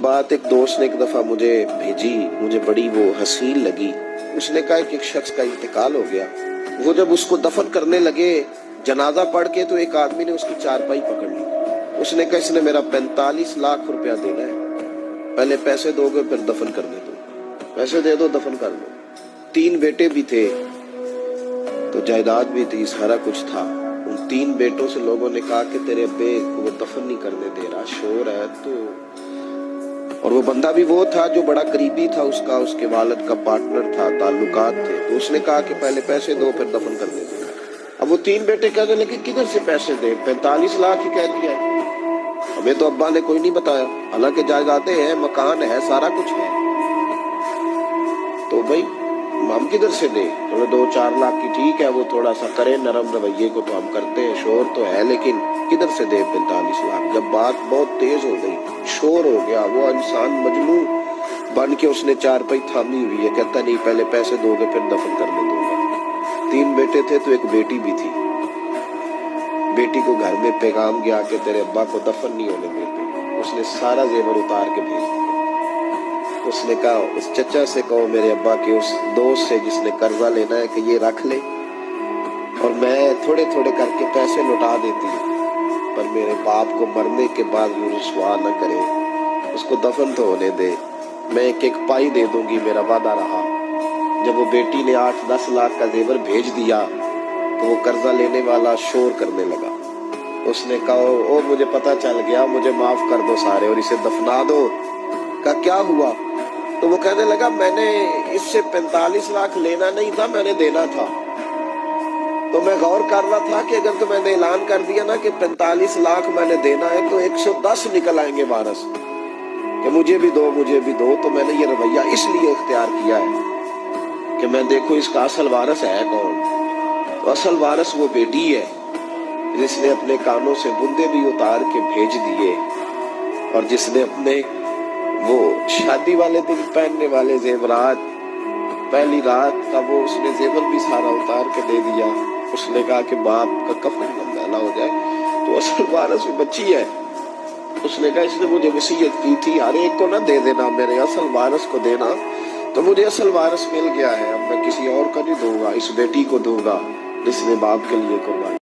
بات ایک دوست نے ایک دفعہ مجھے بھیجی، مجھے بڑی وہ حسین لگی۔ اس نے کہا کہ ایک شخص کا انتقال ہو گیا، وہ جب اس کو دفن کرنے لگے جنازہ پڑھ کے تو ایک آدمی نے اس کی چارپائی پکڑ لی۔ اس نے کہا اس نے میرا 45 لاکھ روپیہ دینا ہے، پہلے پیسے دو گے پھر دفن کرنے دو، پیسے دے دو دفن کر لو۔ 3 بیٹے بھی تھے تو جائیداد بھی تھی، سارا کچھ تھا۔ ان 3 بیٹوں سے لوگوں نے کہا کہ تیرے ابے کو وہ دفن نہیں کرنے دے رہا، شور ہے تو، اور وہ بندہ بھی وہ تھا جو بڑا قریبی تھا اس کا، اس کے والد کا پارٹنر تھا، تعلقات تھے، تو اس نے کہا کہ پہلے پیسے دو پھر دفن کرنے دو۔ اب وہ 3 بیٹے کہنے لگے کدھر سے پیسے دے، 45 لاکھ ہی کہہ دیا ہے، ہمیں تو ابا نے کوئی نہیں بتایا، حالانکہ جائیدادیں ہیں، مکان ہے، سارا کچھ ہے، تو بھائی ہم کدھر سے دیں؟ چلو 2-4 لاکھ کی ٹھیک ہے، وہ تھوڑا سا کرے نرم رویے کو تو ہم کرتے ہیں، شور تو ہے، لیکن کدھر سے دے 45 لاکھ؟ جب بات بہت تیز ہو گئی، شور ہو گیا، وہ انسان مجنون بن کے اس نے چارپائی تھامی ہوئی ہے، کہتا نہیں پہلے پیسے دو گے پھر دفن کرنے دوں گا۔ 3 بیٹے تھے تو ایک بیٹی بھی تھی، بیٹی کو گھر میں پیغام گیا کہ تیرے ابا کو دفن نہیں ہونے دیتے، اس نے سارا زیور اتار کے بھیج دیا۔ اس نے کہا اس چچا سے کہو میرے ابا کے اس دوست سے جس نے قرضہ لینا ہے کہ یہ رکھ لے اور میں تھوڑے تھوڑے کر کے پیسے لوٹا دیتی ہوں، پر میرے باپ کو مرنے کے بعد وہ رسوا نہ کرے، اس کو دفن تو ہونے دے، میں ایک ایک پائی دے دوں گی، میرا وعدہ رہا۔ جب وہ بیٹی نے 8-10 لاکھ کا زیور بھیج دیا تو وہ قرضہ لینے والا شور کرنے لگا۔ اس نے کہا او مجھے پتہ چل گیا، مجھے معاف کر دو سارے اور اسے دفنا دو۔ کہا کیا ہوا؟ تو وہ کہنے لگا میں نے اس سے 45 لاکھ لینا نہیں تھا، میں نے دینا تھا، تو میں غور کر رہا تھا کہ اگر تو میں نے اعلان کر دیا نا کہ 45 لاکھ میں نے دینا ہے تو 110 نکل آئیں گے وارث کہ مجھے بھی دو مجھے بھی دو، تو میں نے یہ رویہ اس لیے اختیار کیا ہے کہ میں دیکھو اس کا اصل وارث ہے کون۔ تو اصل وارث وہ بیٹی ہے جس نے اپنے کانوں سے بندے بھی اتار کے بھیج دیے اور جس نے اپنے وہ شادی والے دن پہننے والے زیورات، پہلی رات کا وہ اس نے زیور بھی سارا اتار کے دے دیا۔ اس نے کہا کہ باپ کا کفن نہ ہو جائے، تو اصل وارث وہ بچی ہے۔ اس نے کہا اس نے مجھے وصیت کی تھی ہر ایک کو نہ دے دینا، میرے اصل وارث کو دینا، تو مجھے اصل وارث مل گیا ہے، اب میں کسی اور کو نہیں دوں گا، اس بیٹی کو دوں گا جس نے باپ کے لیے قربانی